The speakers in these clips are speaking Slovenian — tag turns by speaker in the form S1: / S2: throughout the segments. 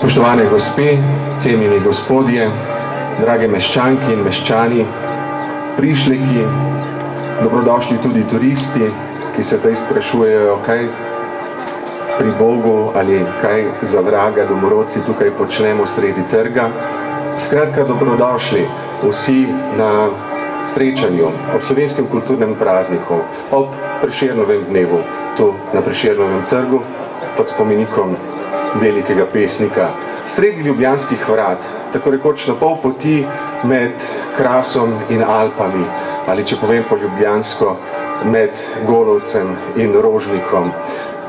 S1: Spoštovane gospe, cenjeni gospodje, drage meščanke in meščani, prišleki, dobrodošli tudi turisti, ki se zdaj sprašujejo, kaj pri Bogu ali kaj za vraga domorodci tukaj počnemo sredi trga. Skratka, dobrodošli vsi na srečanju ob slovenskem kulturnem prazniku, ob Prešernovem dnevu, tu na Prešernovem trgu, pod spomenikom velikega pesnika. Sredi ljubljanskih vrat, tako rekoč na pol poti med Krasom in Alpami, ali če povem po ljubljansko, med Golovcem in Rožnikom,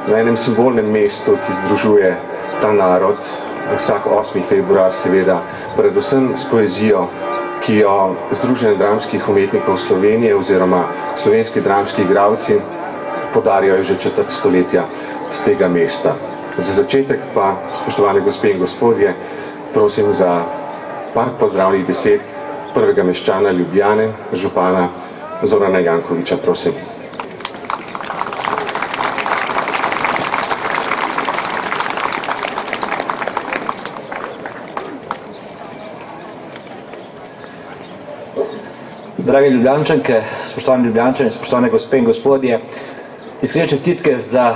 S1: na enem simbolnem mestu, ki združuje ta narod, vsak 8. februar seveda, predvsem s poezijo, ki jo Združenje dramskih umetnikov Slovenije oziroma slovenski dramski igralci podarjajo že četrt stoletja z tega mesta. Za začetek pa, spoštovane gospe in gospodje, prosim za par pozdravnih besed prvega meščana Ljubljane, župana Zorana Jankovića, prosim.
S2: Drage Ljubljančanke, spoštovane Ljubljančane, spoštovane gospe in gospodje, iskrene čestitke za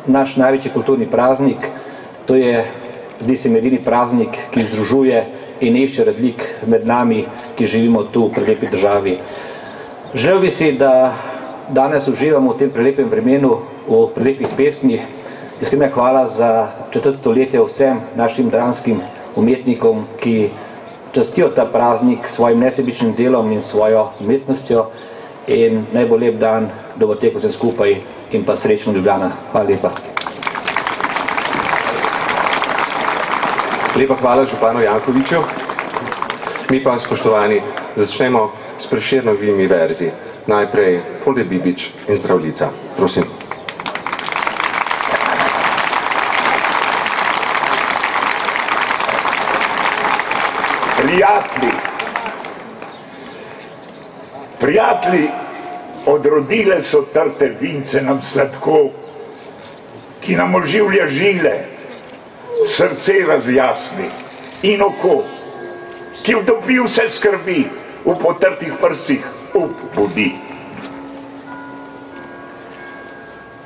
S2: naš največji kulturni praznik. To je, zdi se mi, edini praznik, ki združuje in išče razlik med nami, ki živimo tu v prelepi državi. Želel bi si, da danes uživamo v tem prelepem vremenu, v prelepih pesmih. Iskrena hvala za četrt stoletja vsem našim dramskim umetnikom, ki častijo ta praznik s svojim nesebičnim delom in svojo umetnostjo, in naj bo lep dan, da bo tekel vsem skupaj in pa srečno Ljubljana. Hvala lepa.
S1: Lepa hvala županu Jankoviću. Mi pa, spoštovani, začnemo s Prešernovimi verzi. Najprej Folde Bibič in Zdravljica. Prosim.
S3: Prijatelji, odrodile so trte vince nam sladko, ki nam oživlja žile, srce razjasni in oko, ki vtopi vse skrbi, v potrtih prsih budi.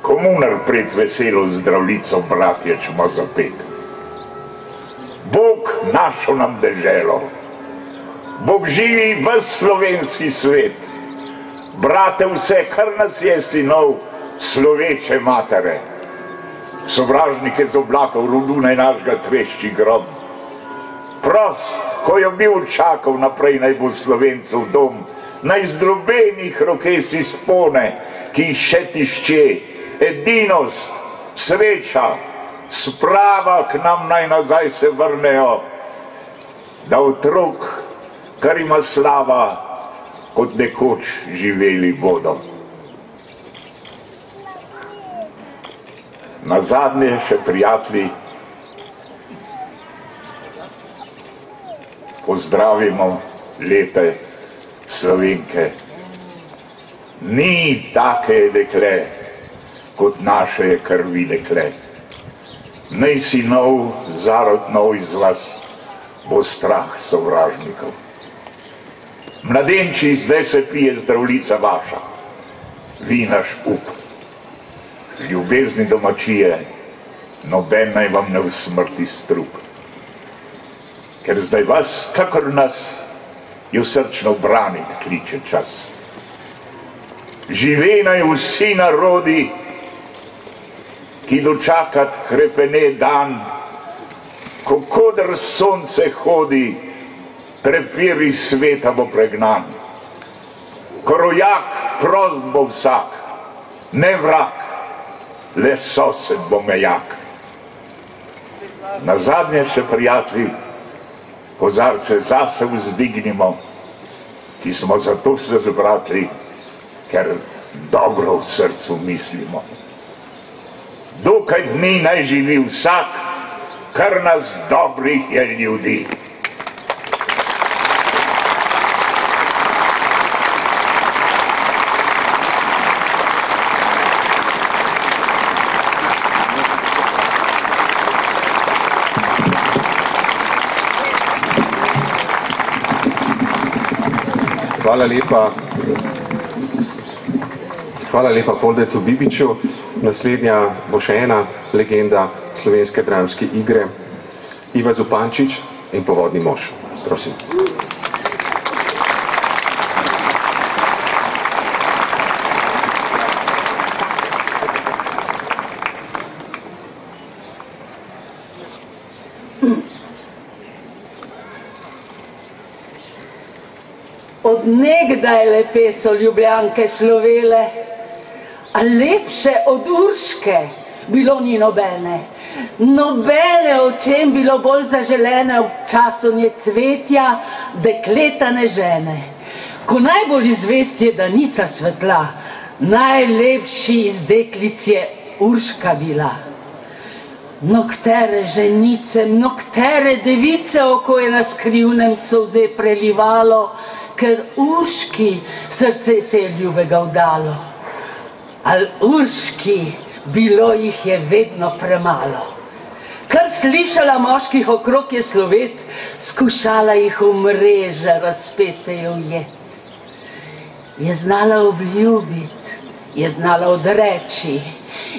S3: Komunar pred veselo Zdravljico bratječ ima zapet. Bog našo nam deželo, Bog živi ves slovenski svet, brate vse, kar nas je sinov, sloveče matere. Sovražnike z oblakov rodu naj našega trešči grob. Prost, ko jo bil čakal, naprej naj bo Slovencov dom, naj z drobenih roke si spone, ki jih še tišče, edinost, sreča, sprava k nam naj nazaj se vrnejo, da otrok, kar ima slava, kot nekoč živeli bodo. Nazadnje še prijatelji pozdravimo lepe Slovenke. Ni take dekle, kot naše krvi dekle. Naj si nov, zarod nov iz vas, bo strah sovražnikov. Mladenči, zdaj se pije Zdravljica vaša, vi naš up. Ljubezni domačije, noben naj vam ne usmrti strup. Ker zdaj vas, kakor nas, jo srčno branit kliče čas. Žive naj vsi narodi, ki dočakat krepene dan, ko kodr sonce hodi, prepiri sveta bo pregnan. Ko rojak prost bo vsak, ne vrag, le sosed bo mejak. Nazadnje še prijatelji, kozarce zase vzdignimo, ki smo zato se zbratli, ker dobro v srcu mislimo. Dokaj dni naj živi vsak, kar nas dobrih je ljudi.
S1: Hvala lepa Poldetu Bibiču. Naslednja bo še ena legenda slovenske dramske igre, Iva Zupančič in Povodni mož. Prosim.
S4: Od nekdaj lepe so Ljubljanke slovele, a lepše od Urške bilo ni nobene. Nobene o čem bilo bolj zaželene v času nje cvetja, dekletane žene. Ko najbolj izvest je Danica svetla, najlepši iz deklic je Urška bila. Mnogtere ženice, mnogtere device oko je na skrivnem solze prelivalo, ker Urški srce se je ljubega vdalo. Al Urški bilo jih je vedno premalo. Kar slišala moških okrog je slovet, skušala jih v mreže razpete je ujet. Je znala obljubit, je znala odreči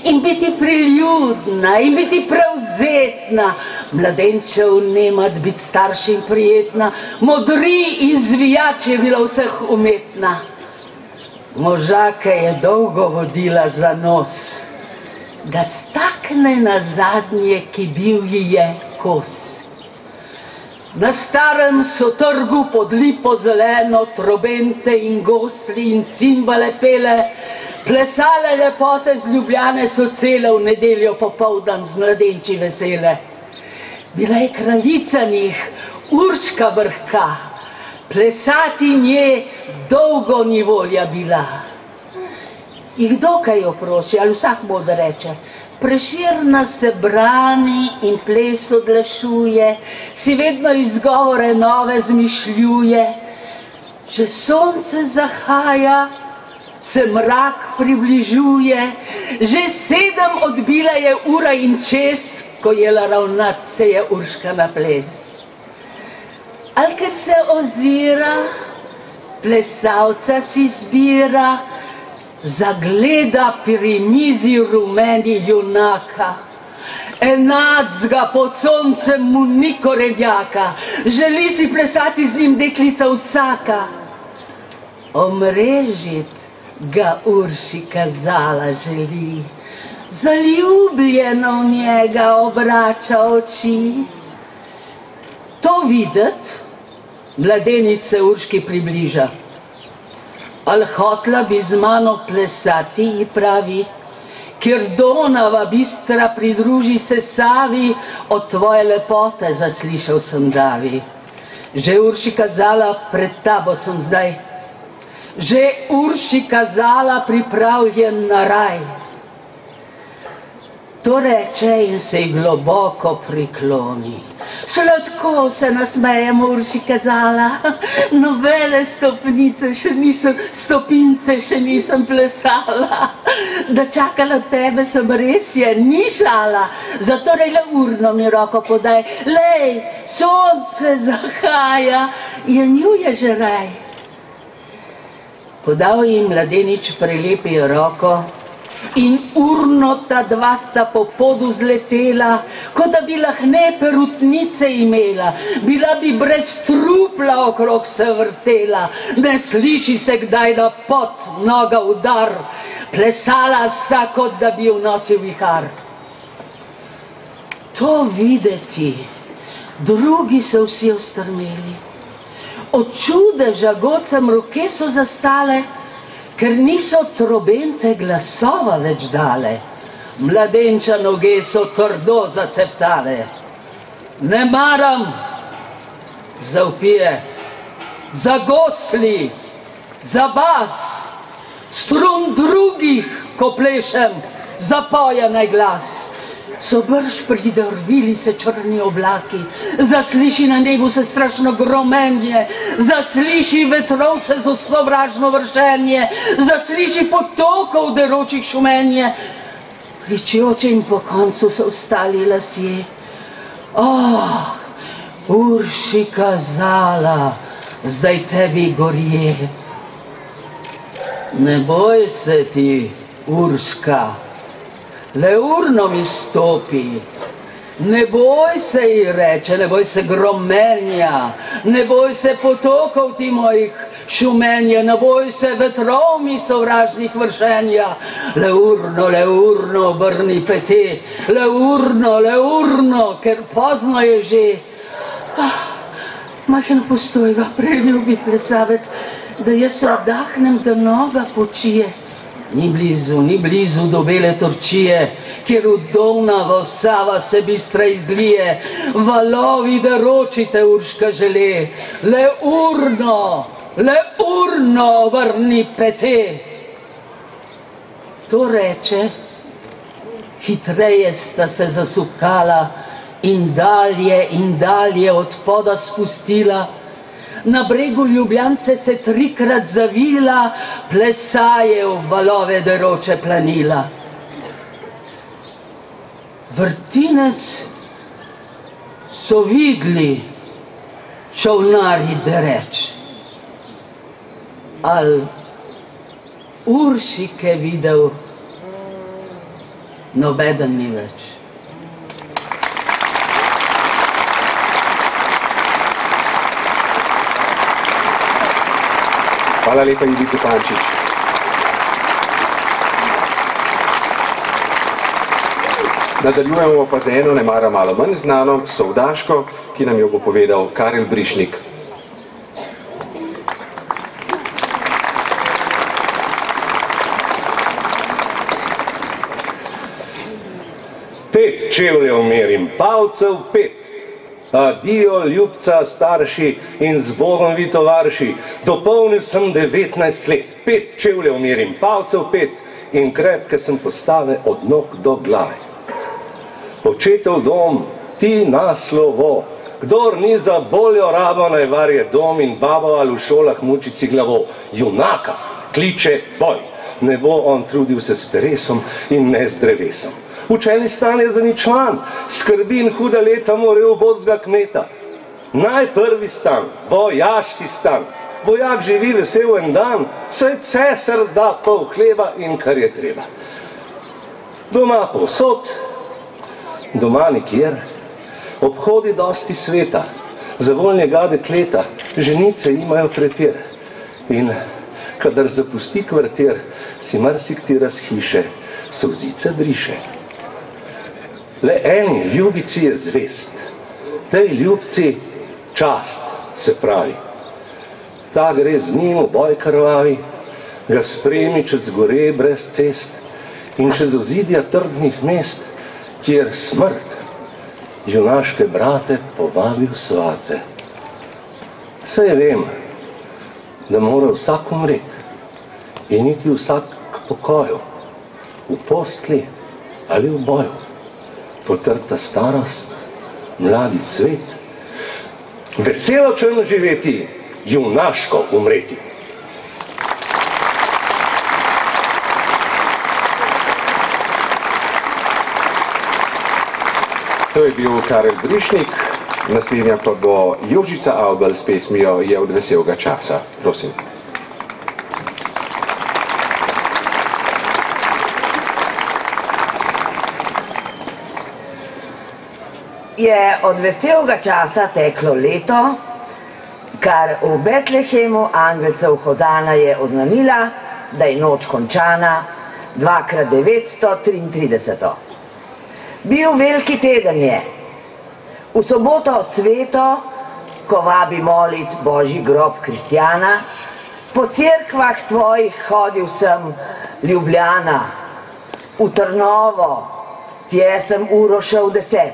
S4: in biti priljudna in biti prevzetna, mladenčev nemat, biti staršim prijetna, modri in zvijač je bila vseh umetna. Možake je dolgo vodila za nos, ga stakne na zadnje, ki bil ji je kos. Na starem so trgu pod lipo zeleno trobente in gosli in cimbale pele, plesale lepote z Ljubljane so cele v nedeljo popoldan z mladenči vesele. Bila je kraljica njih, Urška Brhka, plesati nje dolgo ni volja bila. In kdo kaj jo prosi, ali vsak mod reče, Prešerna se brani in ples odlašuje, si vedno izgovore nove zmišljuje. Če sonce zahaja, se mrak približuje, že 7 odbila je ura in čez, ko jela ravnat se je Urška na ples. Ali ker se ozira, plesalca si zbira, zagleda pri mizi rumeni junaka. Enacga pod soncem mu ni korenjaka, želi si plesati z njim deklica vsaka. Omrežit ga Urši kazala želi, zaljubljeno v njega obrača oči. To videt mladenice Urški približa. Ali hotla bi z mano plesati, ji pravi, kjer Donava bistra pridruži se Savi, od tvoje lepote zaslišal sem davi. Že Urši kazala, pred tabo sem zdaj, že Urši kazala, pripravljen na raj. To reče in se ji globoko prikloni. Sladko se nasmejem, Urši kazala, nobene stopince še nisem plesala. Da čakala tebe sem res je, ni šala, zatorej le urno mi roko podaj. Lej, sonce zahaja, je njuje že raj. Podal ji mladenič prelepi roko in urno ta dva sta po podu zletela, kot da bi lahne perutnice imela, bila bi brez trupla okrog se vrtela, ne sliši se kdaj na pot, noga udar, plesala sta, kot da bi jo nosil vihar. To videti, drugi so vsi ostrmeli. Od čudeža godcem roke so zastale, ker niso trobente glasova več dale. Mladenča noge so trdo zaceptale. Ne maram, zavpije, za gosli, za bas, strun drugih, ko plešem, zapoja naj glas. So brž pridrvili se črni oblaki, zasliši na nebu se strašno gromenje, zasliši vetrov se sovražno vršenje, zasliši potokov deročih šumenje. Kričoče in po koncu so vstali lasje. Urši kazala, zdaj tebi gorje. Ne boj se ti, Urška, le urno mi stopi. Ne boj se ji reče, ne boj se gromenja, ne boj se potokov ti mojih šumenja, ne boj se vetrov mi sovražnih vršenja. Le urno obrni pete, le urno, ker pozno je že. Majhen postoj ga, preljubi plesavec, da jaz se oddahnem, da noga počije. Ni blizu do bele torčije, kjer udovnavo Sava se bistra izlije, valovi deročite Urška žele. Le urno vrni pete. To reče, hitreje sta se zasukala in dalje od poda spustila. Na bregu Ljubljance se trikrat zavila, plesaje v valove deroče planila. Vrtinec so vidli čolnarji dereč, al Uršike videl nobeden ni več.
S1: Hvala lepa, Ivi Zupančič. Nadaljujemo pa z eno nemara malo manj znano sovdaško, ki nam jo bo povedal Karel Brišnik.
S5: Pet čevljev merim, palcev 5. Adijo, ljubca, starši in z Bogom vi tovarši. Dopolnil sem 19 let, 5 čevljev merim, palcev 5 in krepke sem postave od nog do glave. Očetov dom, ti naslovo, kdor ni za boljo rabo, naj varje dom in babo ali v šolah muči si glavo. Junaka kliče boj, ne bo on trudil se s teresom in ne z drevesom. Učeni stan je zaničlan, skrbi in huda leta more ubozga kmeta. Najprvi stan, vojaški stan, vojak živi vesel en dan, saj cesar da pol hleba in kar je treba. Doma povsod, doma nikjer, obhodi dosti sveta, za voljnega dekleta, ženice imajo prepir. In kadar zapusti kvartir, si marsikatera s hiše solzice briše. Le eni ljubici je zvest, tej ljubci čast se pravi. Ta gre z njim v boj krvavi, ga spremi čez gore brez cest in čez ozidja trdnih mest, kjer smrt junaške brate povabi v svate. Saj vem, da mora vsak umret in iti vsak k pokoju, v postli ali v boju. Potrta starost, mladi cvet, veselo črno živeti, junaško umreti.
S1: To je bil Karel Brišnik, naslednja pa bo Jožica Avbelj s pesmijo Je od veselega časa. Prosim.
S6: Je od veselega časa teklo leto, kar v Betlehemu angelcev Hozana je oznanila, da je noč končana, 2x933. Bil veliki teden je. V soboto sveto, ko vabi molit Božji grob kristjana, po cerkvah tvojih hodil sem Ljubljana, v Trnovo, tje sem uro šel 10.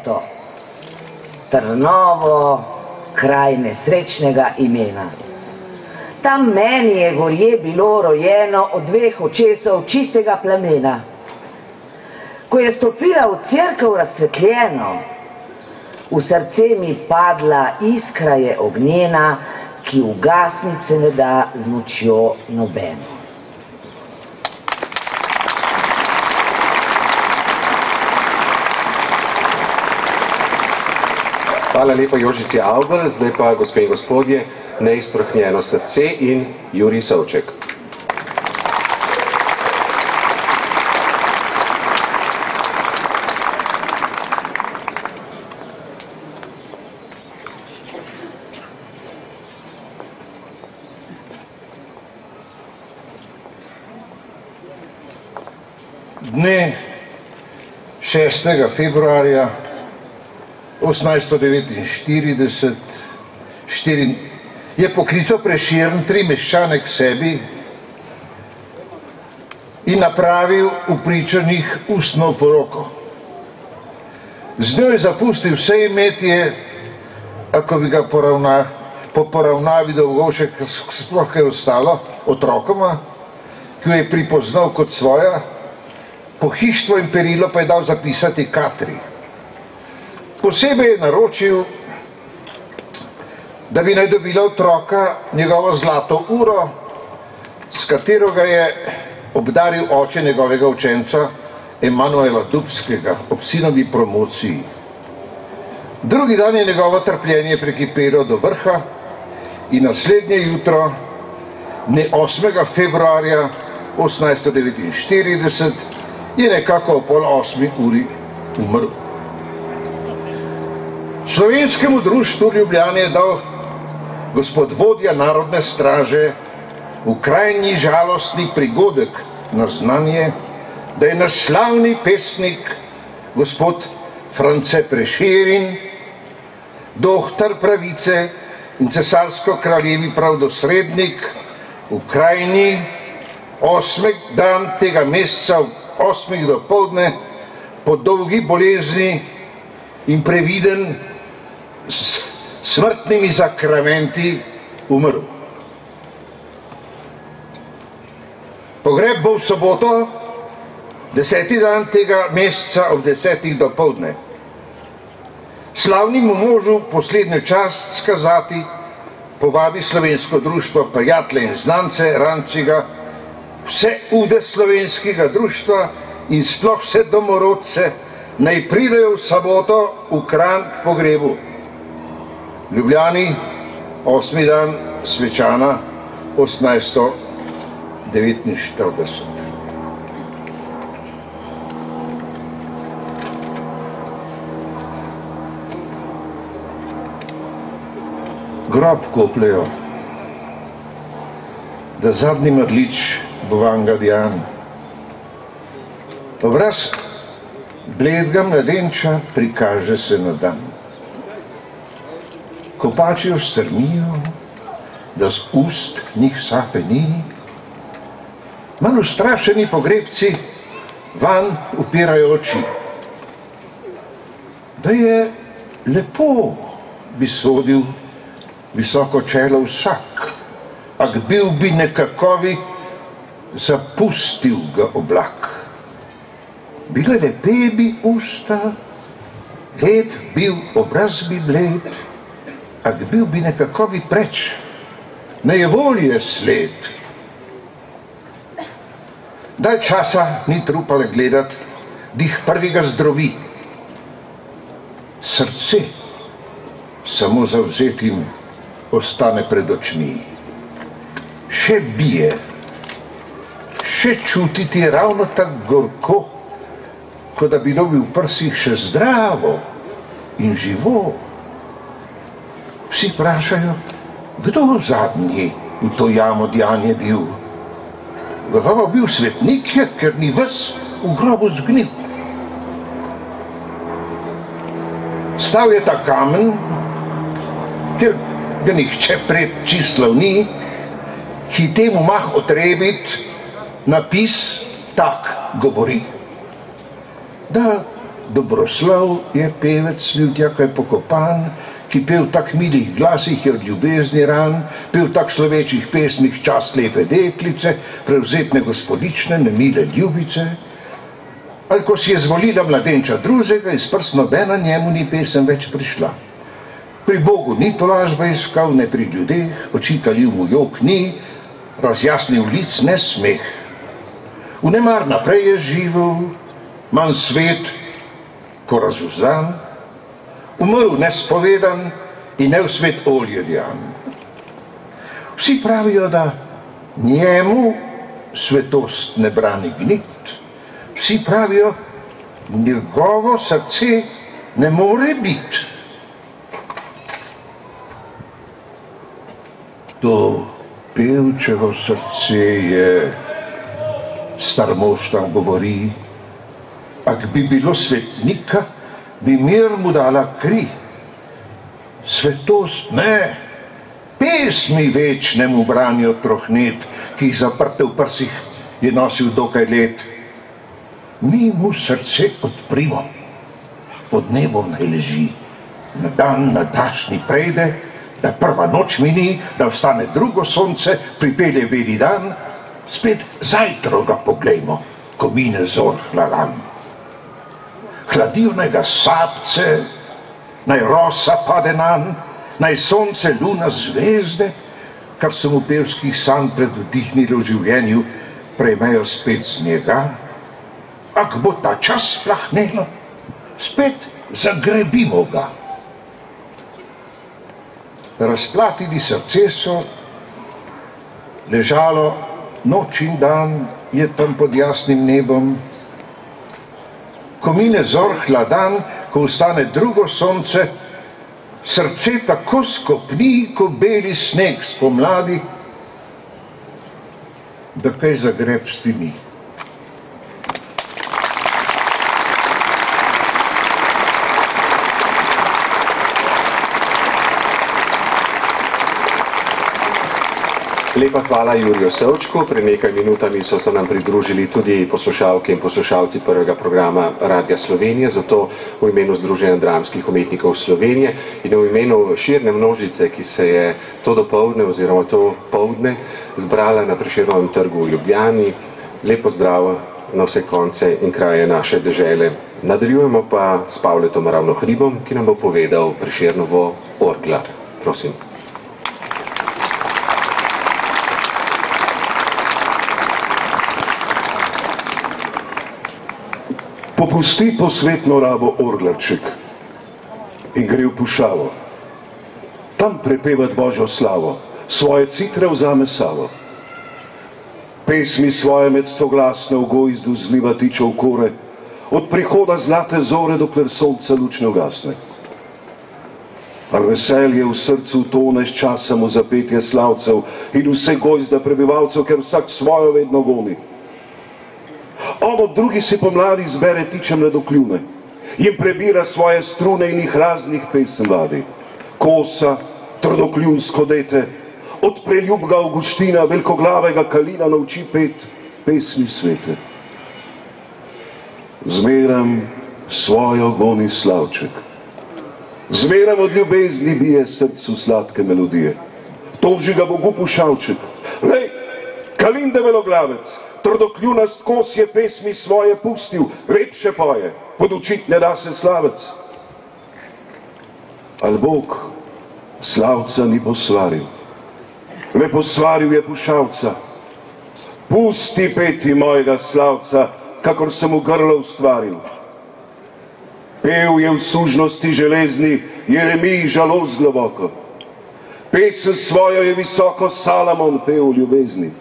S6: Trnovo, kraj nesrečnega imena. Tam meni je gorje bilo rojeno od 2 očesov čistega plamena. Ko je stopila v cerkev razsvetljeno, v srce mi padla iskra je ognjena, ki ugasnice ne da z močjo nobeno.
S1: Hvala lepa Jožici Avbelj, zdaj pa, gospe in gospodje, neiztrohnjeno srce in Jurij Savček.
S7: Dne 6. februarja 1849 je poklical Prešern 3 meščane k sebi in napravil v pričanih ustno poroko. Z njo je zapustil vse imetje, ako bi ga po poravnavi dolgovšek sploh kaj ostalo otrokoma, ki jo je pripoznal kot svoja, pohištvo in perilo pa je dal zapisati Katri. Posebej je naročil, da bi naj dobila otroka njegovo zlato uro, s katero ga je obdaril oče njegovega učenca Emanuela Dubskega ob sinovi promociji. Drugi dan je njegovo trpljenje prekipelo do vrha in naslednje jutro, dne 8. februarja 1849, je nekako ob 7:30 umrl. Slovenskemu društvu v Ljubljani je dal gospod vodja Narodne straže v krajnji žalostni prigodek na znanje, da je naš slavni pesnik gospod France Prešeren, dohtar pravice in cesarsko-kraljevi pravdosrednik v krajni 8. dan tega meseca 8. dopoldne po dolgi bolezni in previden s smrtnimi zakramenti umrl. Pogreb bo v soboto, 10. dan tega meseca ob 10. dopoldne. Slavnemu možu poslednjo čast skazati povabi slovensko društvo prijatelje in znance Ranciga, vse ude slovenskega društva in sploh vse domorodce, naj pridejo v soboto v Kranj k pogrebu. V Ljubljani, 8. dan svečana 1849. Grob kopljejo, da zadnji mrlič bovanga Dijan. Obraz bledega mladenča prikaže se na dan. Kopači jo strmijo, da z ust njih sape ni. Manj ustrašeni pogrebci van upirajo oči. Da je lepo, bi sodil visoko čelo vsak, ak bil bi nekakovi zapustil ga oblak. Bile lepe bi usta, lep bil obraz bi bled, ak bil bi nekakovi preč, nejevolje sled. Daj časa ni trupale gledat, dih prvega zdrovi. Srce samo zavzetim ostane pred očmi. Še bije, še čutiti ravno tako gorko, kot da bilo bi v prsih še zdravo in živo. Vsi vprašajo, kdo zadnji v to jamo Dijan je bil. Gotovo bil svetnik, ker ni ves v grobu zgnil. Stal je ta kamen, ker ga nihče pred čislav ni, hitem mah otrebit, napis tak govori. Da Dobroslav je pevec ljudja, ko je pokopan, ki pev tak milih glasih je od ljubezni ran, pev tak slovečih pesmih čast lepe deklice, prevzetne gospodične, nemile ljubice. Ali ko si je zvolila mladenča drugega, iz prst nobena njemu ni pesem več prišla. Pri Bogu ni tolažba iskal, ne pri ljudeh, očitaljiv mu jok ni, razjasnil lic ne smeh. Vnemar naprej je živel, manj svet, ko razuzdan, umrl nespovedan in ne v svet olje Dijan. Vsi pravijo, da njemu svetost ne brani gnit. Vsi pravijo, njegovo srce ne more biti. To pevčevo srce je, starmošta govori, ak bi bilo svetnika, bi mir mu dala kri. Svetost ne, pesmi večnemu branijo trohnet, ki jih zaprte v prsih je nosil dokaj let. Mi mu srce odprimo, pod nebom naj leži, na dan na dašni prejde, da prva noč mini, da ostane drugo sonce, pripelje beli dan, spet zajtro ga poglejmo, ko mine zor hladan. Hladijo naj ga sapce, naj rosa pade nanj, naj sonce, luna, zvezde, kar so mu pevskih sanj predvdihnili v življenju, prejmejo spet z njega. Ak bo ta čas splahnelo, spet zagrebimo ga. Razplatili srce so, ležalo noč in dan je tam pod jasnim nebom. Ko mine zor hladan, ko ustane drugo sonce, srce tako skopni, ko beli sneg spomladi, da kaj zagrebsti ni.
S1: Lepa hvala Juriju Sevčku. Pred nekaj minutami so se nam pridružili tudi poslušalke in poslušalci prvega programa Radia Slovenije, zato v imenu Združenja dramskih umetnikov Slovenije in v imenu širne množice, ki se je to dopoldne oziroma to poldne zbrala na Prešernovem trgu v Ljubljani, lep pozdrav na vse konce in kraje naše dežele. Nadaljujemo pa s Pavletom Ravnohribom, ki nam bo povedal Prešernovo Orglar. Prosim.
S8: Popusti posvetno rabo orglarček in gre v pušavo. Tam prepevat Božjo slavo, svoje citre vzame savo. Pesmi svoje med stoglasne v gojzdu zliva tičo v kore, od prihoda zlate zore, dokler sonce luč ne ugasne. Ar veselje v srcu tone s časem v zapetje slavcev in vse gojzda prebivalcev, ker vsak svojo vedno goni. On ob drugi si pomladi zbere tiče mladokljune, jim prebira svoje strune in jih raznih pesem vadi. Kosa, trdokljunsko dete, od preljubga Avguština, velikoglavega Kalina nauči pet pesmi svete. Zmeram svojo goni slavček, zmeram od ljubezni bije srcu sladke melodije. Toži ga Bogu pušavček, lej, Kalin develoglavec, trdokljunast kos je pesmi svoje pustil, lepše poje, podučit ne da se slavec. Al Bog slavca ni posvaril, le posvaril je pušavca. Pusti peti mojega slavca, kakor sem mu grlo ustvaril. Pev je v sužnosti železni, Jeremij žalost globoko. Pesem svojo je visoko Salamon pev ljubezni.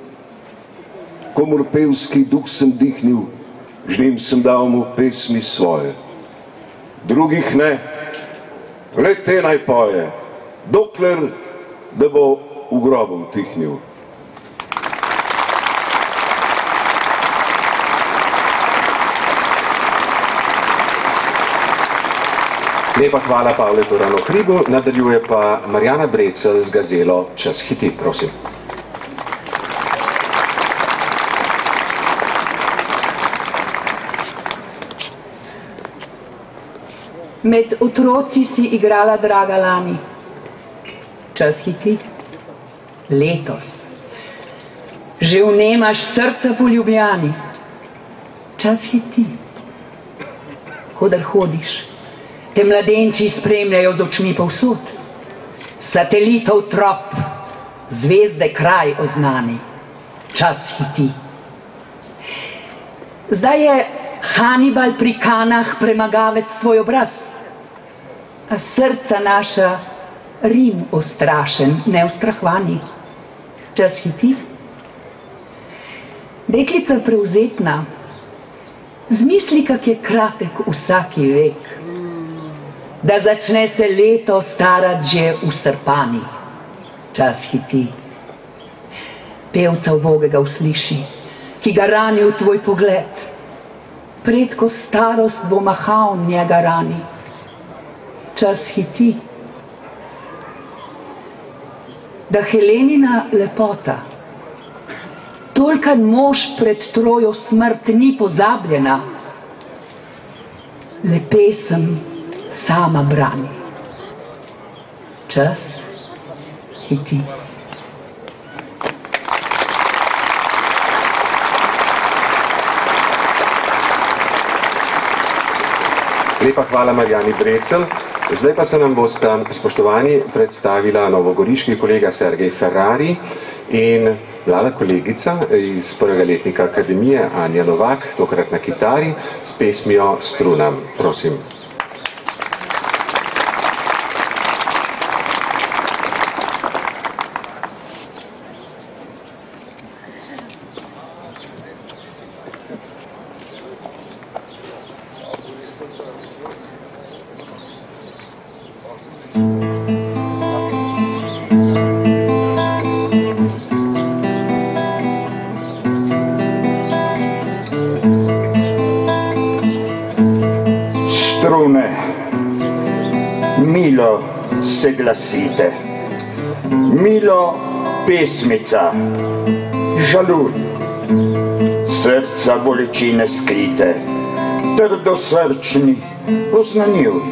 S8: Komur pevski duh sem dihnil, žnim sem dal mu pesmi svoje. Drugih ne, le te naj poje, dokler da bo v grobu tihnil.
S1: Lepa hvala Pavletu Ravnohribu, nadaljuje pa Marjana Brecelj z gazelo Čas hiti, prosim.
S9: Med otroci si igrala draga lani. Čas hiti. Letos. Že vnemaš srca po Ljubljani. Čas hiti. Kodar hodiš, te mladenči spremljajo z očmi povsod. Satelitov trop, zvezde kraj oznani. Čas hiti. Zdaj je Hanibal pri Kanah premagavec svoj obraz, a srca naša Rim ustrašen, neustrahvani. Čas hiti. Deklica prevzetna, zmisli, kak je kratek vsaki vek, da začne se leto starati že v Srpani. Čas hiti. Pevca ubogega usliši, ki ga rani v tvoj pogled, predko starost bo mahal njega rani. Čas hiti. Da Helenina lepota, tolkan mož pred Trojo smrt ni pozabljena, le pesem sama brani. Čas hiti.
S1: Lepa hvala Marjani Brecelj. Zdaj pa se nam bosta, spoštovani, predstavila novogoriški kolega Sergej Ferrari in mlada kolegica iz prvega letnika Akademije Anja Novak, tokrat na kitari, s pesmijo Strunam. Prosim.
S3: Strune, milo se glasite, milo pesmica, žaluj, srca bolečine skrite, trdosrčni oznanjuj.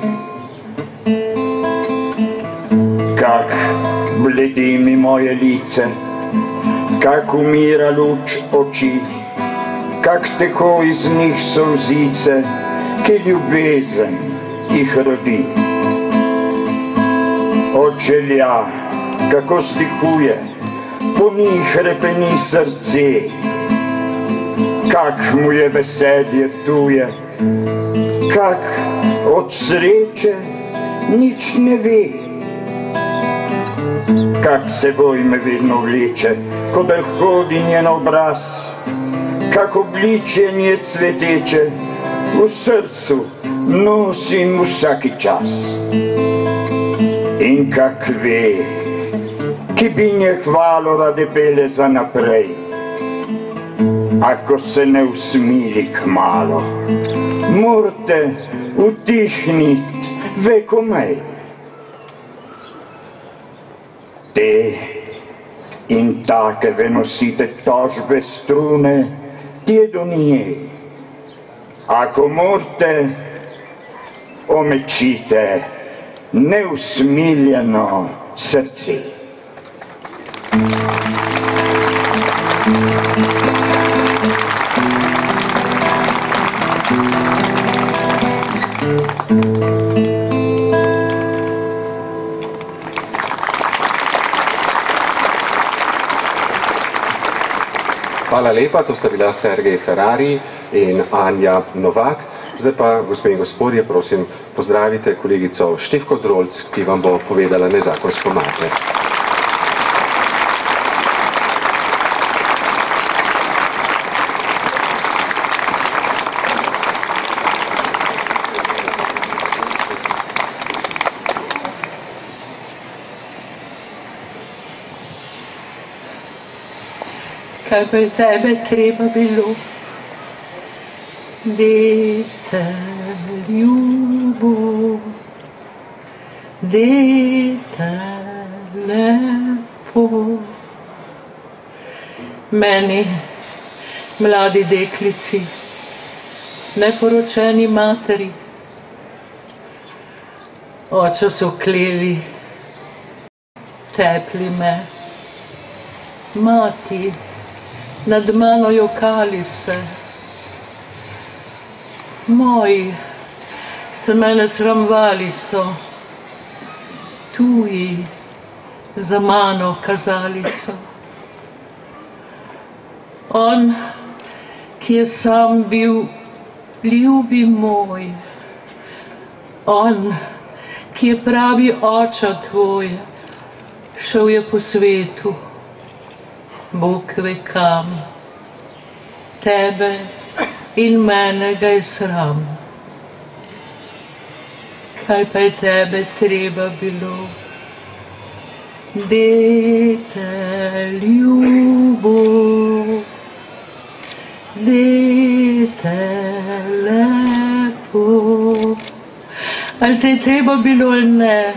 S3: Kak bledi mi moje lice, kak umira luč oči, kak teko iz njih solzice, ki ljubezen jih rodi. Od želja, kako stihuje, po njih repeni srce, kak mu je veselje tuje, kak od sreče nič ne ve. Kak seboj me vedno vleče, ko da hodi njen obraz, kak obličje nje cveteče, v srcu nosim vsaki čas. In kak ve, ki bi nje hvalo rade pele za naprej, ako se ne usmili kmalo, morate utihnit vekomej. Te in takeve nosite tožbe strune, tje do nje. Ako morate, omečite neusmiljeno srce.
S1: Hvala lepa, to sta bila Sergej Ferrari in Anja Novak. Zdaj pa, gospe in gospodje, prosim, pozdravite kolegico Štefko Drolc, ki vam bo povedala nezakonsko mater.
S4: Kaj pa je tebe treba bilo, dete ljubo, dete lepo. Meni, mladi deklici, neporočeni materi, očo so kleli, tepli me, mati, nad mano jokali se. Moji se mene sramvali so, tuji za mano kazali so. On, ki je sam bil ljubi moj, on, ki je pravi oča tvoj, šel je po svetu, Bog ve kam. Tebe in mene ga je sram. Kaj pa je tebe treba bilo? Dete ljubo, dete lepo. Ali te je treba bilo ali ne,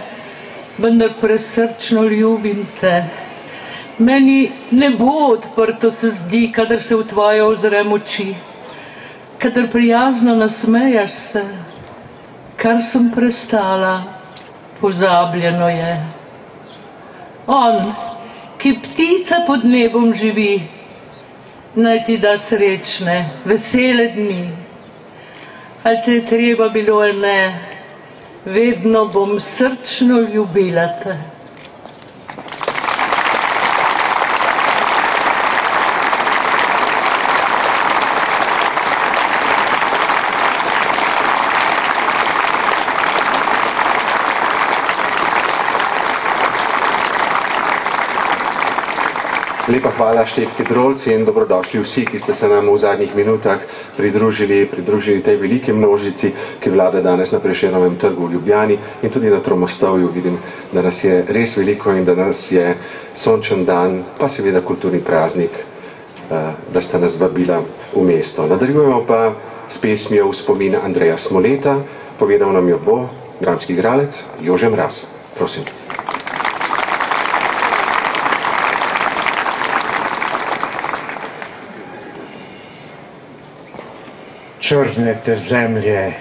S4: vendar presrčno ljubim te. Meni nebo odprto se zdi, kadar se v tvoje ozrem oči, kadar prijazno nasmejaš se, kar sem prestala, pozabljeno je. On, ki ptica pod nebom živi, naj ti da srečne, vesele dni. Ali te je treba bilo ali ne, vedno bom srčno ljubila te.
S1: Lepa hvala Štefki Drolci in dobrodošli vsi, ki ste se nam v zadnjih minutah pridružili tej veliki množici, ki vlada danes na Prešernovem trgu v Ljubljani in tudi na Tromostovju. Vidim, da nas je res veliko in da nas je sončen dan, pa seveda kulturni praznik, da sta nas vabila v mesto. Nadaljujemo pa s pesmijo v spomin Andreja Smoleta, povedal nam jo bo dramski igralec Jože Mraz. Prosim.
S10: Črne te zemlje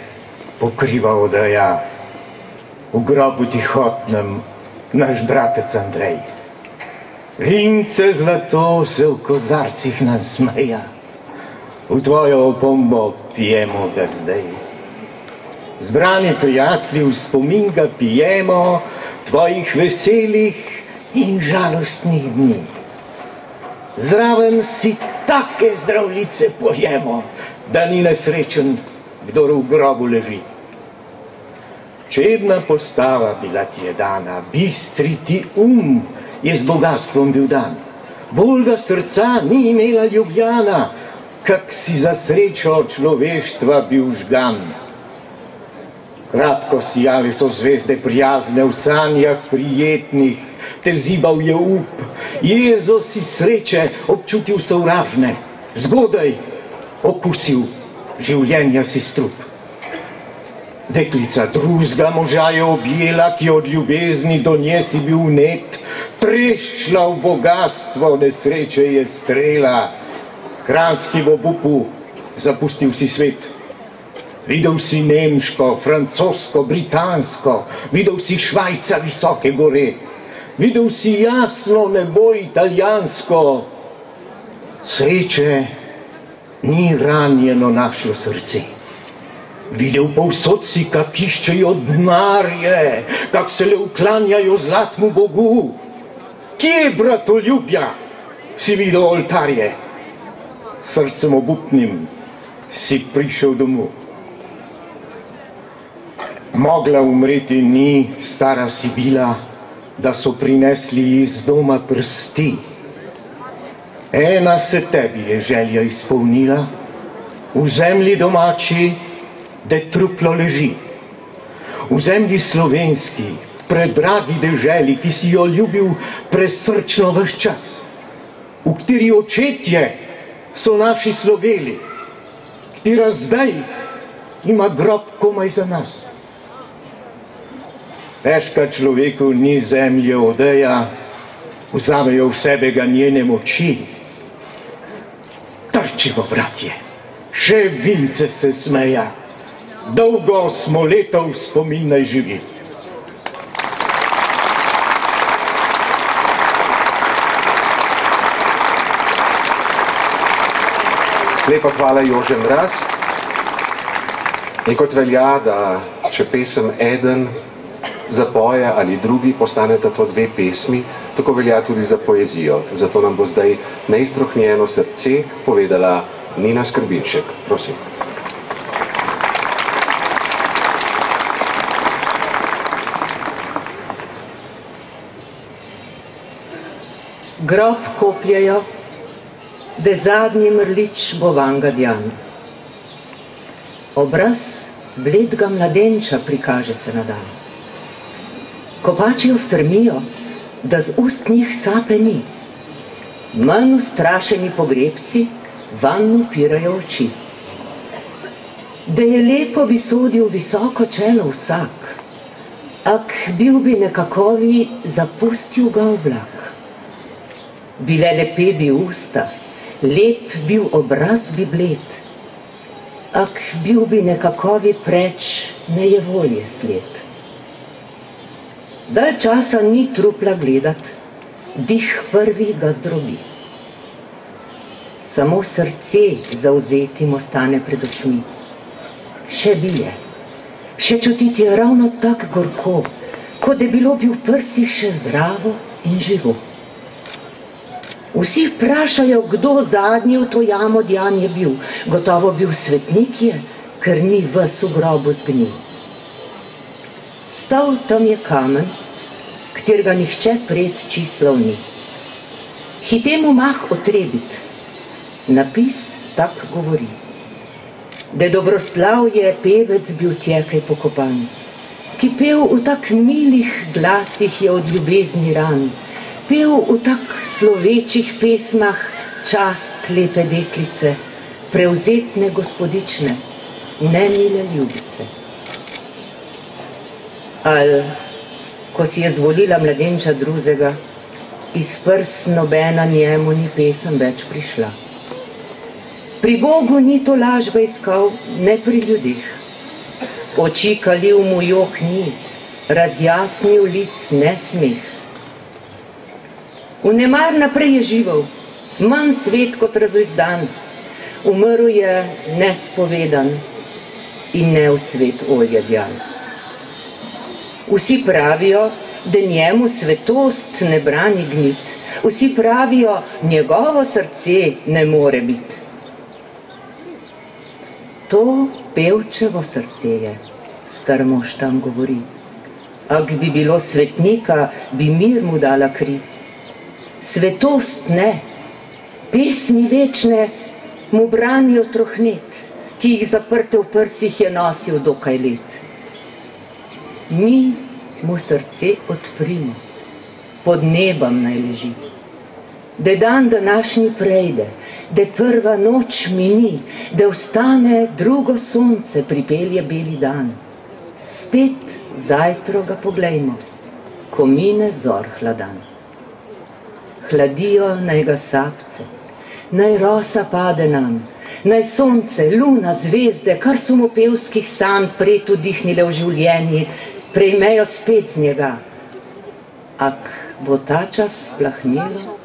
S10: pokriva odeja, v grobu tihotnem naš bratec Andrej. Vince zlato se v kozarcih nam smeja, v tvojo opombo pijemo ga zdaj. Zbrani prijatelji, v spomin ga pijemo, tvojih veselih in žalostnih dni. Zraven si take zdravljice pojemo, da ni nesrečen, kdor v grobu leži. Čedna postava bila ti je dana, bistri ti je z bogatstvom bil dan. Bolga srca ni imela Ljubljana, kak si za srečo človeštva bil žgan. Kratko sijali so zvezde prijazne, v sanjah prijetnih te zibal je up. Jezo si sreče občutil sovražne, zgodaj okusil življenja si strup. Deklica drugega moža je objela, ki od ljubezni do nje si bil net, treščla v bogatstvo, nesreče je strela. Kranjski v obupu zapustil si svet. Videl si nemško, francosko, britansko, videl si Švajca visoke gore, videl si jasno nebo italijansko. Sreče ni ranjeno našlo srce. Videl povsod si, kak iščejo dnarje, kak se le uklanjajo zlatmu Bogu. Kje, bratoljubja, si videl oltarje? Srcem obupnim si prišel domov. Mogla umreti ni stara Sibila, da so prinesli iz doma prsti. Ena se tebi je želja izpolnila, v zemlji domači, da truplo leži. V zemlji slovenski, predragi deželi, ki si jo ljubil presrčno ves čas, v kateri očetje so naši sloveli, katera zdaj ima grob komaj za nas. Težka človeku ni zemlje odeja, vzamejo v sebe ga njene moči. Trčimo, bratje, še Vince se smeja, dolgo smo letov spomin naj živi.
S1: Lepa hvala, Jože Mraz. In kot velja, da če pesem eden zapoje ali drugi, postaneta to dve pesmi, tako velja tudi za poezijo. Zato nam bo zdaj Neiztrohnjeno srce povedala Nina Skrbinšek. Prosim.
S9: Grob kopljejo
S11: da zadnji mrlič bo vanga djan. Obraz bledga mladenča prikaže se na dan. Kopači ostrmijo, da z ust njih sape ni. Manj ustrašeni pogrebci vanj upirajo oči. Da je lepo, bi sodil visoko čelo vsak, ak bil bi nekakovi zapustil ga oblak. Bile lepe bi usta, lep bil obraz bi bled, ak bil bi nekakovi preč nejevolje sled. Dalj časa ni trupla gledat, dih prvi ga zdrobi. Samo srce zauzetim ostane pred očmi. Še bije, še čutiti je ravno tak gorko, kot da bilo bi v prsih še zdravo in živo. Vsi vprašajo, kdo zadnji v to jamo djan je bil. Gotovo bil svetnik je, ker ni ves v grobu zgnil. Stal tam je kamen, katerega nihče pred čislal ni. Hitemu mah otrebit, napis tak govori. Da Dobroslav je pevec bil tjekaj pokopan, ki pev v tak milih glasih je od ljubezni ran, pev v tak slovečih pesmah čast lepe deklice, prevzetne gospodične, nemile ljubice. Al, ko si je zvolila mladenča drugega, iz prst nobena njemu ni pesem več prišla. Pri Bogu ni to lažba iskal, ne pri ljudeh. Oči kalil mu jok ni, razjasnil lic ne smeh. Vnemar naprej je živel, manj svet kot razojzdan, umrl je nespovedan in ne v svet olje djan. Vsi pravijo, da njemu svetost ne brani gnit, vsi pravijo, njegovo srce ne more biti. To pevčevo srce je, star mož tam govori. Ak bi bilo svetnika, bi mir mu dala kri. Svetost ne, pesmi večne mu branijo trohnet, ki jih zaprte v prsih je nosil dokaj let. Mi mu srce odprimo, pod nebom naj leži. Da dan današnji prejde, da prva noč mini, da vstane drugo sonce, pripelje beli dan. Spet zajtro ga poglejmo, ko mine zor hladan. Hladijo naj ga sapce, naj rosa pade nam, naj sonce, luna, zvezde, kar so mu pevskih sanj pred vdihnile v življenji, prejmejo spet z njega. Ak bo ta čas splahnilo,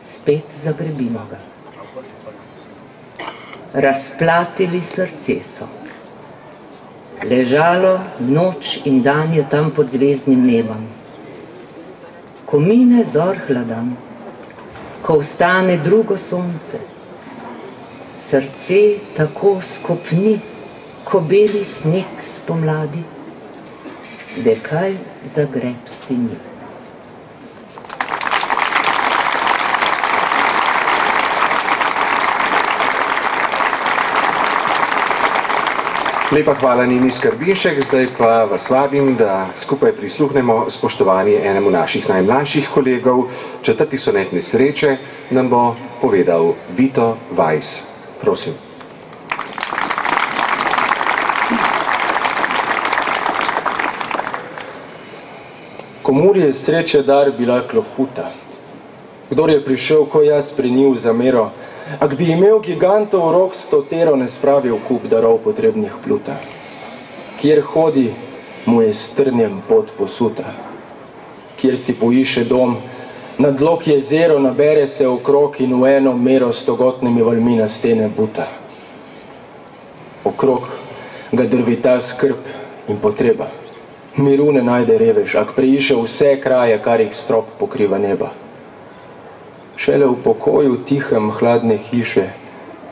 S11: spet zagrebimo ga. Razplatili srce so. Ležalo noč in dan je tam pod zvezdnim nebom. Ko mine zor hladan, ko vstane drugo sonce, srce tako skopni, ko beli sneg spomladi, da kaj zagrebsti ni.
S1: Lepa hvala Nini Skrbinšek, zdaj pa vas vabim, da skupaj prisluhnemo spoštovanje enemu naših najmlajših kolegov. 4. sonet Nesreče nam bo povedal Vito Vajs. Prosim.
S12: Komur je sreče dar bila klofuta. Kdor je prišel, ko jaz pri njih zamero, ak bi imel gigantov rok 100 tero, ne spravil kup darov potrebnih pluta. Kjer hodi, mu je strnjem pot posuta. Kjer si poiše dom, na dlok jezero nabere se okrog in v eno mero 100-gotnimi valmi na stene buta. Okrog ga drvita skrb in potreba. Miru ne najde revež, ak preiše vse kraje, kar jih strop pokriva neba. Šele v pokoju tihem hladne hiše,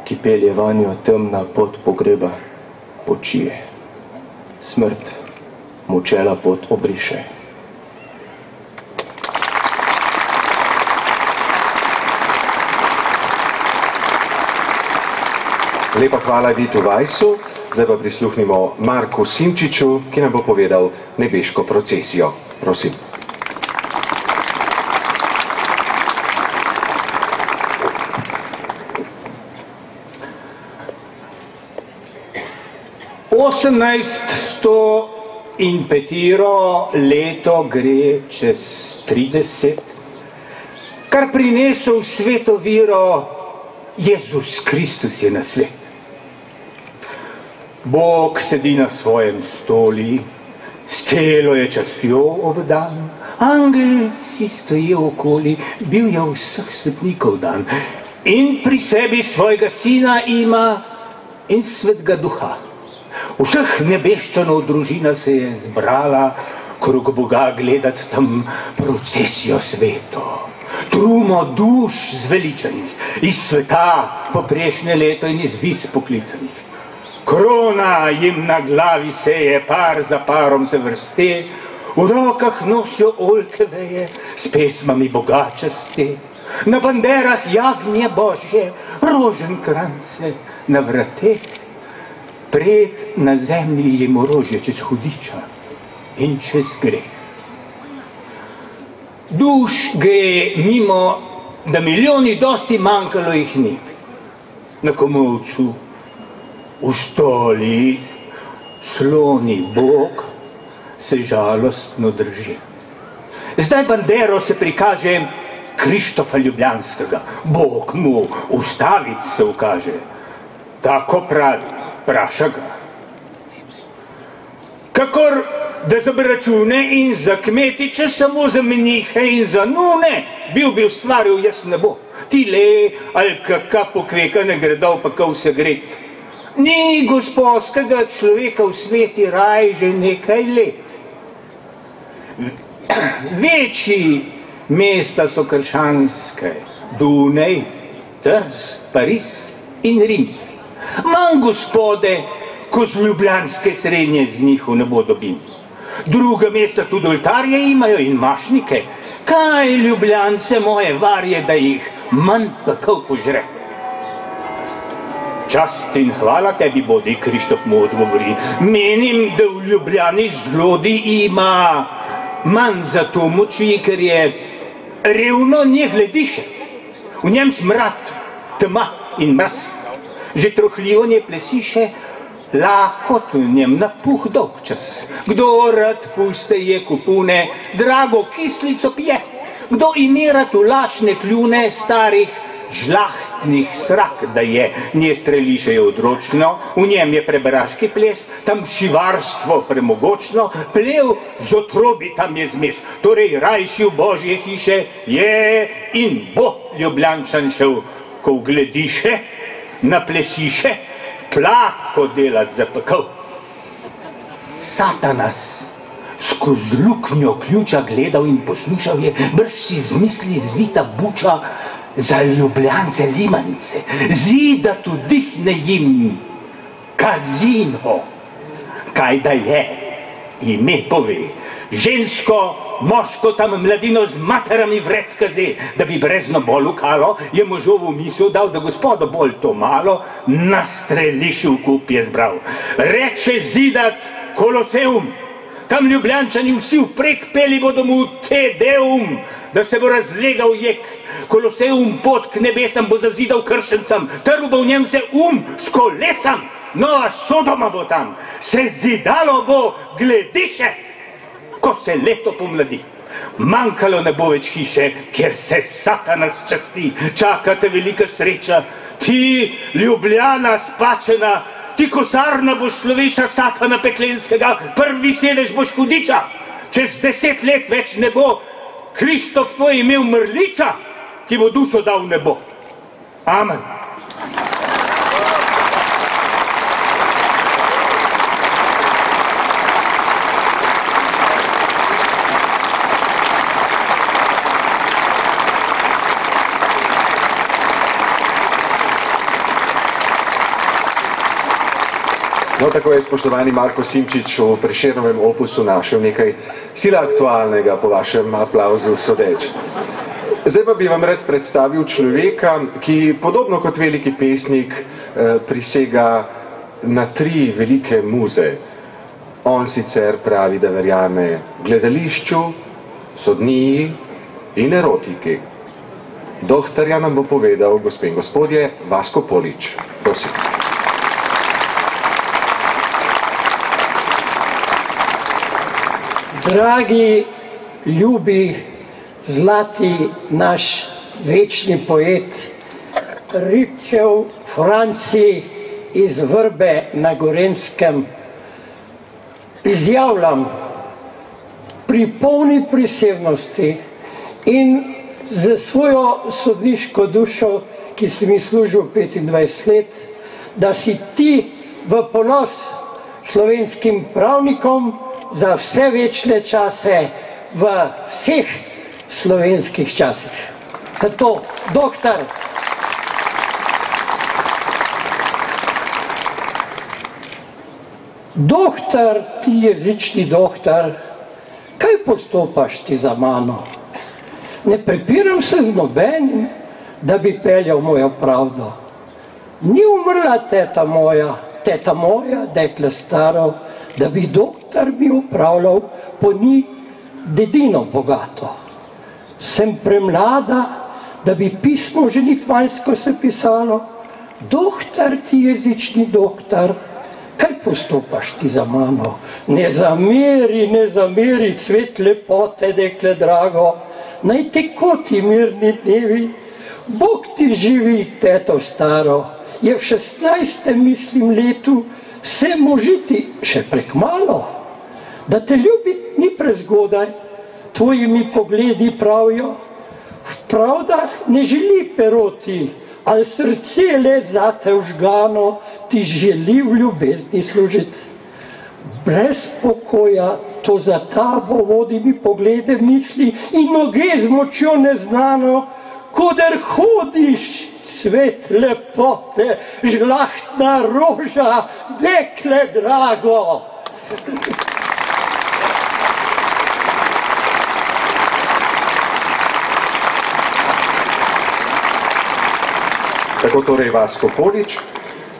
S12: ki pelje vanjo temna pot pogreba, počije. Smrt mu čela pot obriše.
S1: Lepa hvala Vitu Vajsu, zdaj pa prisluhnimo Marku Simčiču, ki nam bo povedal nebeško procesijo. Prosim.
S13: In petiro leto gre čez 30, kar prinesel sveto viro, Jezus Kristus je na svet. Bog sedi na svojem stoli, s celo je častjo obdan, angelci stojijo okoli, bil je vseh svetnikov dan in pri sebi svojega sina ima in svetega duha. Vseh nebeščanov družina se je zbrala krog Boga gledati tam procesijo sveto. Trumo duš zveličanih, iz sveta poprejšnje leto in iz vic poklicanih. Krona jim na glavi seje, par za parom se vrste, v rokah nosijo oljke veje, s pesmami bogačaste, na banderah jagnje božje, roženkrance na vrateh. Pred na zemlji jim orožje čez hudiča in čez greh. Duš gre mimo, da milijoni dosti manjkalo jih ni. Na komolcu, v stoli, sloni Bog se žalostno drži. Zdaj bandero se prikaže Krištofa Ljubljanskega. Bog mu ustaviti se ukaže. Tako pravi. Vpraša ga. Kakor da za račune in za kmetiče, samo za menihe in za nune, bi ustvaril jaz ne bo. Tile ali kaka pokveka ne gredal pa kao se gret. Ni gospodskega človeka v sveti raj že nekaj let. Večji mesta so krščanske, Dunaj, Trst, Pariz in Rim. Manj gospode, ko z ljubljanske srednje z njihov ne bo dobim. Druga mesta tudi oltarje imajo in mašnike. Kaj Ljubljance moje varje, da jih manj pa kao požre? Čast in hvala tebi bodi, Krištof mu odgovori. Menim, da v Ljubljani zlodi ima manj za to moči, ker je revno nje glediše. V njem smrad, tma in mraz. Že trohljivo nje plesiše, lakot v njem napuh dolg čas. Kdo rad puste je kupune, drago kislico pije. Kdo ime rad ulačne kljune starih žlahtnih srak, da je nje streliše je odročno, v njem je preberaški ples, tam šivarstvo premogočno, plev z otrobi tam je zmes. Torej rajši v Božje hiše je in bo Ljubljančan šel, ko glediše, naplesiše, tlako delat zapekal. Satanas skozi luknjo ključa gledal in poslušal je, brž si zmisli zvita buča za Ljubljance limanice, zidat vdihne jim kazino. Kaj da je, ime pove, žensko, moško tam mladino z materami vred kaze, da bi brezno bolj ukalo, je možovu misel dal, da gospodo bolj to malo na strelišču v kup je zbral. Reče zidat Koloseum, tam Ljubljančani vsi vprek peli bodo mu Tedeum, da se bo razlegal jek. Koloseum pot k nebesam bo zazidal kršencam, trl bo v njem se s kolesam, nova Sodoma bo tam, se zidalo bo glediše, ko se leto pomladi. Manjkalo ne bo več hiše, kjer se Satanas časti, čakate velika sreča, ti Ljubljana spačena, ti kosarna boš človeča Satana peklenskega, prvi sedež boš hudiča, čez 10 let več ne bo Krištof tvoj imel mrliča, ki bo dušo dal v nebo. Amen.
S1: No, tako je spoštovani Marko Simčič v Prešernovem opusu našel nekaj sila aktualnega po vašem aplauzu sodeč. Zdaj pa bi vam rad predstavil človeka, ki podobno kot veliki pesnik prisega na 3 velike muze. On sicer pravi, da verjame gledališču, sodniji in erotiki. Dohtarja nam bo povedal, gospe in gospodje, Vasko Polič. Prosim.
S14: Dragi, ljubi, zlati naš večni poet, Ribčev Franci iz Vrbe na Gorenjskem, izjavljam pri polni prisebnosti in za svojo sodniško dušo, ki si mi služil 25 let, da si ti v ponos slovenskim pravnikom za vse večne čase v vseh slovenskih časih. Zato, doktor, doktor, ti jezični doktor, kaj postopaš ti za mano? Ne prepiram se z nobenim, da bi peljal mojo pravdo. Ni umrla teta moja, dekle staro, da bi doktor bi upravljal po njih dedino bogato. Sem premlada, da bi pismo ženitvanjsko se pisalo. Doktor, ti jezični doktor, kaj postopaš ti za mano? Ne zameri, cvet lepote, dekle drago, naj tekoti mirni dnevi, Bog ti živi, teto staro, je v 16. mislim letu vse možiti še prekmalo, da te ljubit ni prezgodaj, tvojimi pogledi pravijo, v pravdah ne želi peroti, ali srce le zate vžgano, ti želi v ljubezni služiti. Brez pokoja to za tabo vodi mi poglede misli in noge z močjo neznano, koder hodiš, svet lepote, žlahtna roža, dekle drago.
S1: Tako torej Vasko Polič,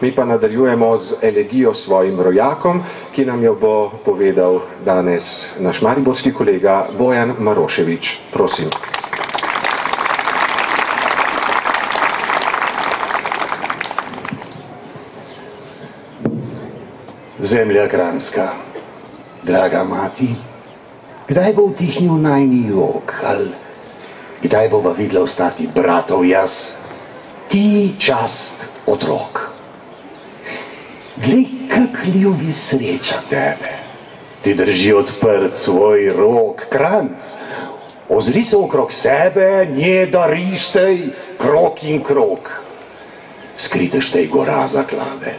S1: mi pa nadaljujemo z elegijo svojim rojakom, ki nam jo bo povedal danes naš mariborski kolega Bojan Maroševič. Prosim.
S13: Zemlja kranjska, draga mati, kdaj bo utihnil najni jok, ali kdaj bova videla ostati bratov jaz, ti čast otrok. Glej, kak ljubi sreča tebe, ti drži odprt svoj rok, Kranjc, ozri se okrog sebe, nje dariš tej krok in krok. Skriteš tej gora zaklade,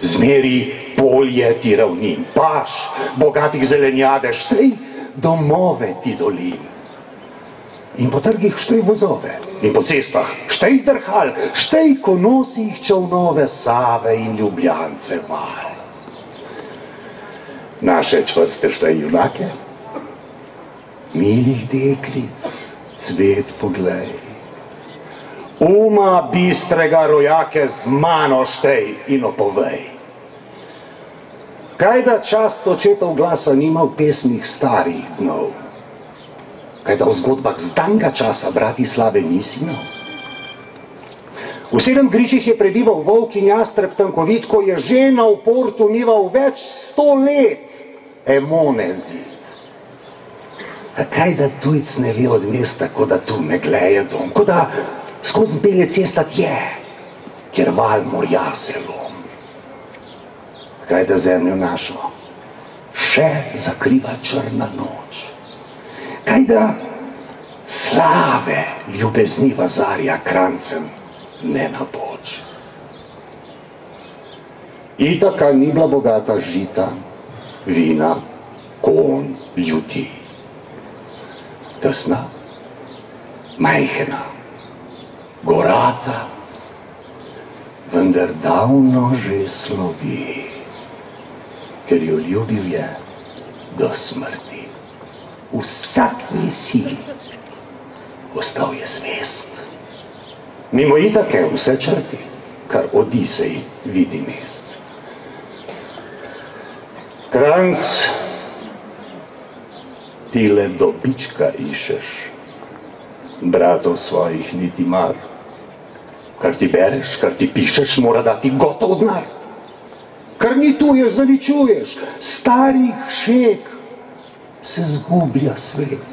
S13: zmeri polje ti ravnin, paš, bogatih zelenjade, štej domove ti dolin. In po trgih štej vozove, in po cestah štej drhal, štej konosih čolnove Save in Ljubljance val. Naše čvrste štej junake, milih deklic, cvet poglej. Uma bistrega rojake z mano štej in opovej. Kaj da čast očetov glasa nima v pesmih starih dnov? Kaj da v zgodbah z danga časa Bratislave nisi imel? V 7 gričih je prebival volk in jastreb tankovit, ko je žena v portu mival več 100 let Emone zid. A kaj da tujc ne ve od mesta, ko da tu ne gleje dom, ko da skozi bele cesta tje, kjer val morja se lom. Kaj da zemljo našo še zakriva črna noč. Kaj da slave ljubezniva zarja Kranjcem ne napoč. Itaka ni bila bogata žita, vina, konj, ljudi. Tesna, majhna, gorata, vendar davno že slovi, ker jo ljubil je do smrti. Vsaki sili,
S10: ostal je zvest. Mimo itake vse črti, kar Odisej vidi mest. Kranc, ti le dobička išeš, bratov svojih niti mar. Kar ti bereš, kar ti pišeš, mora dati gotov denar. Kar ni tuje, zaličuješ, starih šek se zgublja svet.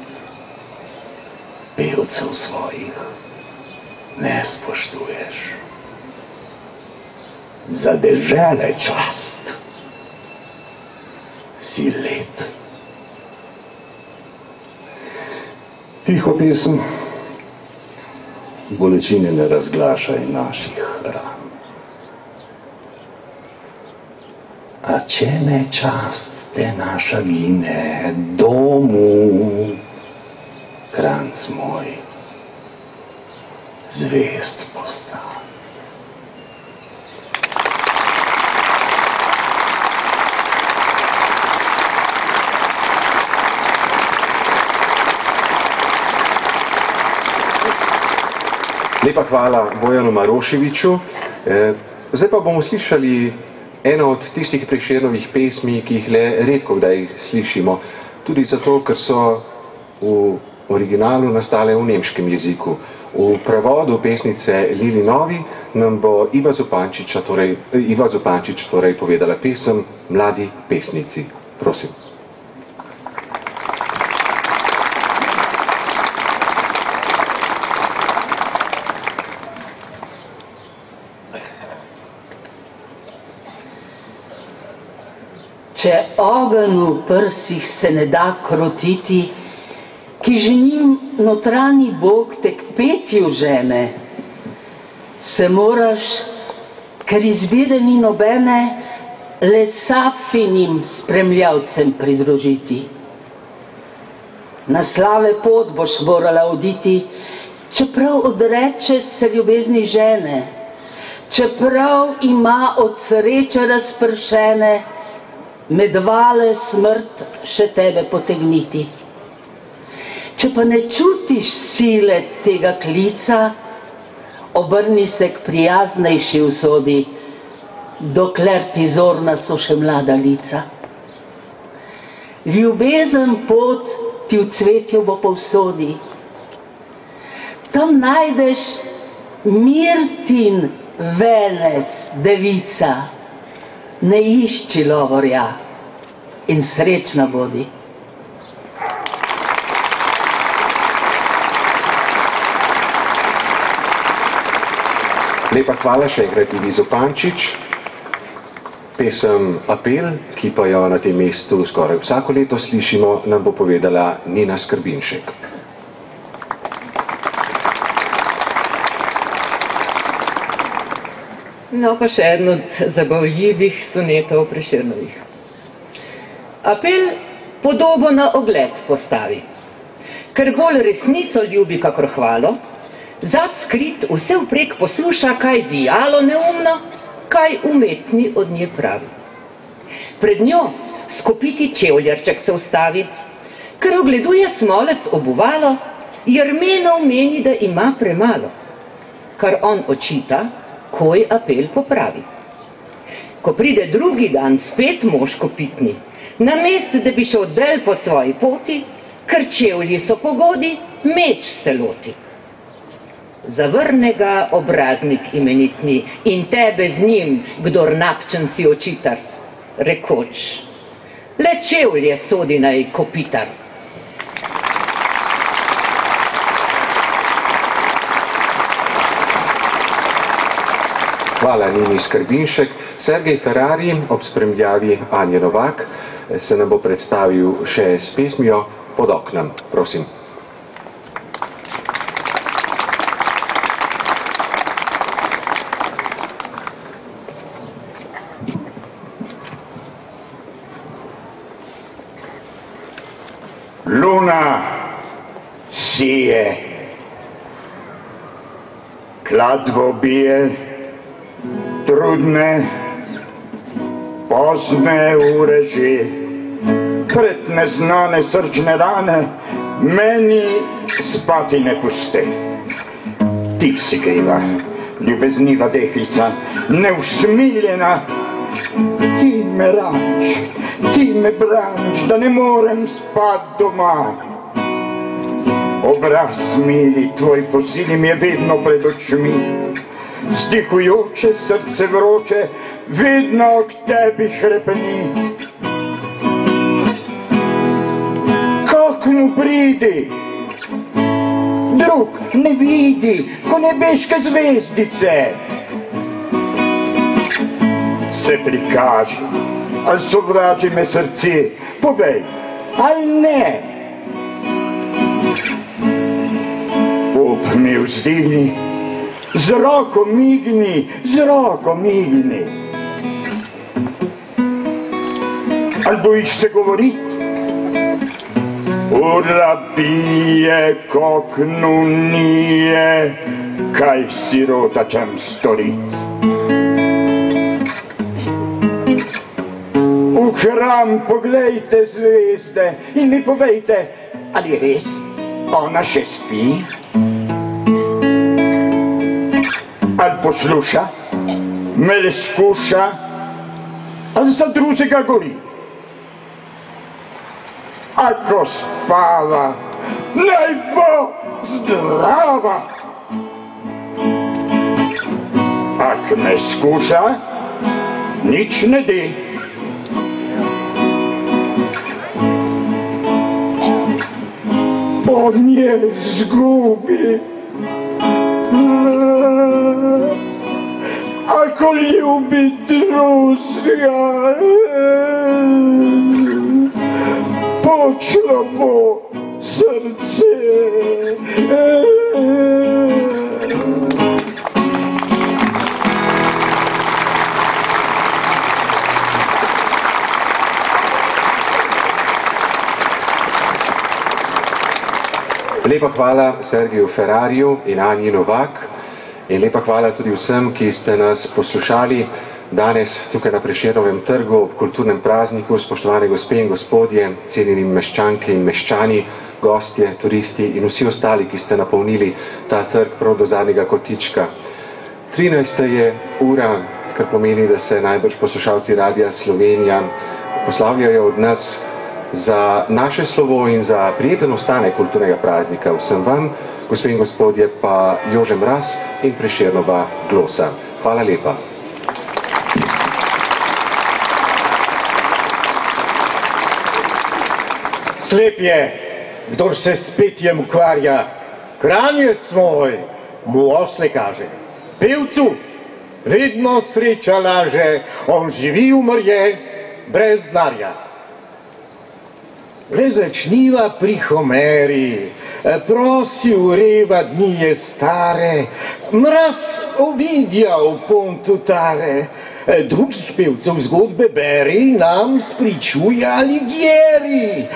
S10: Pevcev svojih ne spoštuješ. Za dežele čast si let. Tiho pesem, bolečine ne razglašaj naših ran. A če ne čast te naša gine, domu, Kranc moj, zvest postan.
S1: Lepa hvala Bojanu Maroševiču. Zdaj pa bomo slišali eno od tistih Prešernovih pesmi, ki jih le redko kdaj slišimo. Tudi zato, ker so v originalu nastale v nemškem jeziku. V prevodu pesnice Lili Novi nam bo Iva Zupančič povedala pesem Mladi pesnici. Prosim.
S4: Če ogenj v prsih se ne da krotiti, ki že njim notranji Bog te k petju žene, se moraš, ker izbire ni nobene, le Safinim spremljavcem pridružiti. Na slave pot boš morala oditi, čeprav odreče se ljubezni žene, čeprav ima od sreče razpršene, med vale smrt še tebe potegniti. Če pa ne čutiš sile tega klica, obrni se k prijaznejši usodi, dokler ti zorna so še mlada lica. Ljubezen pot ti v cvetju bo povsodi. Tam najdeš Mirtin venec, devica, ne išči lovorja in srečna bodi.
S1: Lepa hvala še enkrat Ivi Zupančič. Pesem Apel, ki pa jo na tem mestu skoraj vsako leto slišimo, nam bo povedala Nina Skrbinšek.
S11: No, pa še eno od zabavljivih sonetov Prešernovih. Apel podobo na ogled postavi, ker bolj resnico ljubi kakor hvalo, zad skrit vse vprek posluša, kaj zijalo neumno, kaj umetni od nje pravi. Pred njo skopiti čevljarček se ustavi, ker ogleduje smolec obuvalo, Jermenov meni, da ima premalo, kar on očita, koj Apel popravi. Ko pride drugi dan spet mož kopitni, namesto da bi šel del po svoji poti, ker čevlji so pogodi, meč se loti. Zavrne ga obraznik imenitni in tebe z njim, kdor napčen si očitar, rekoč, le čevlje sodi naj kopitar.
S1: Hvala Nini Skrbinšek. Sergej Ferrari ob spremljavi Anje Novak se nam bo predstavil še s pesmijo Pod oknem. Prosim.
S3: Luna sije, kladvo bije, trudne, pozne ure že, pred neznane srčne rane, meni spati ne pusti. Ti si kriva, ljubezniva deklica, neusmiljena. Ti me raniš, ti me braniš, da ne morem spat doma. Obraz mili tvoj po sili mi je vedno pred očmi. Vzdihujoče srce vroče vedno k tebi hrepeni. Kak mu pridi, drug ne vidi, ko nebeške zvezdice. Se prikaži, ali sovraži me srce, povej, ali ne. Ob mi vzdigni, z roko migni, z roko migni. Ali bojiš se govoriti? Ura bije, koknu nije, kaj sirota čem storit. V hram poglejte zvezde in mi povejte, ali res ona še spi? Ali posluša, me le skuša, ali za drugega gori? Ako spava, naj bo zdrava. Ak me skuša, nič ne de. On je zgubi. Ako ljubi drugega, počlo bo srce.
S1: Lepa hvala Sergiju Ferrariju in Anji Novak in lepa hvala tudi vsem, ki ste nas poslušali danes tukaj na Prešernovem trgu ob kulturnem prazniku. Spoštovane gospe in gospodje, cenjeni meščanke in meščani, gostje, turisti in vsi ostali, ki ste napolnili ta trg prav do zadnjega kotička. 13. je ura, kar pomeni, da se najbrž poslušalci Radia Slovenija poslavljajo od nas za naše slovo in za prijeten ostanek kulturnega praznika. Vsem vam, gospe in gospodje, pa Jože Mraz in Prešernova glosa. Hvala lepa.
S10: Slep je, kdor se s petjem ukvarja, Kranjec moj mu osle kaže. Pevcu vedno sreča laže, on živi umrje brez denarja. Le začniva pri Homeri, prosi ureva dni je stare, Mraz Ovidja v pontu tare, drugih pevcev zgodbe beri, nam spričuje Alighieri.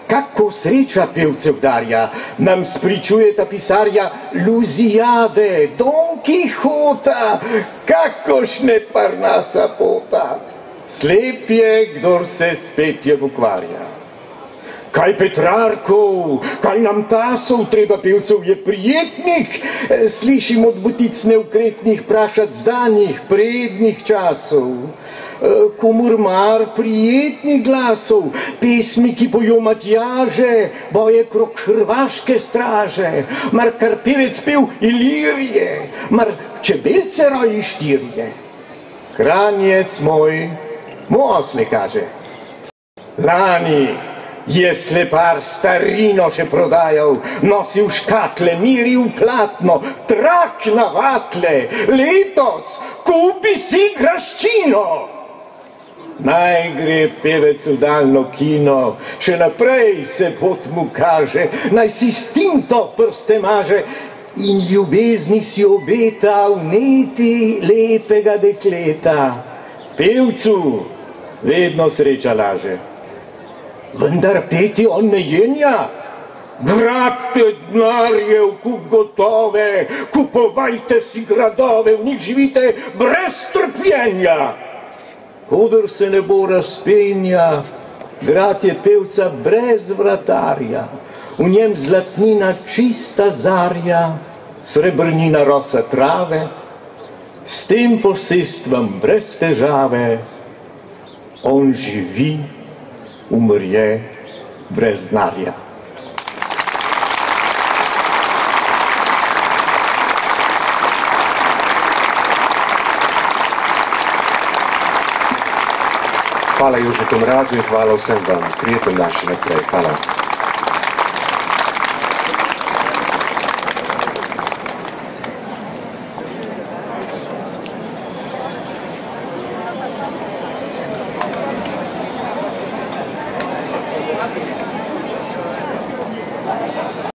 S10: Kako sreča pevcev darja, nam spričujeta pisarja Luzijade, Don Kihota, kakošne Parnasa pota. Slep je, kdor se s petjem ukvarja. Kaj Petrarkov, kaj nam tasov, treba pevcev je prijetnih, slišim od butic neukretnih prašat za njih prednih časov. Komur mar prijetnih glasov, pesmi, ki pojo Matjaže, boje krok hrvaške straže, mar kar pevec pev Ilirije, mar čebelce roji štirje. Kranjec moj, mu osle kaže. Lani je slepar starino še prodajal, nosil škatle, miril platno, trak na vatle, letos kupi si graščino. Naj gre pevec v daljno kino, še naprej se pot mu kaže, naj si stinto prste maže in ljubezni si obeta vneti lepega dekleta. Pevcu vedno sreča laže. Vendar peti on ne jenja. Grabte denarje v kup gotove, kupovajte si gradove, v njih živite brez trpljenja. Kodr se ne bo razpenja, grad je pevca brez vratarja. v njem zlatnina čista zarja, srebrnina rosa trave, s tem posestvom brez težave, on živi, umrje brez denarja.
S1: Hvala Jožetu Mrazu in hvala vsem vam. Prijeten dan še naprej. Hvala.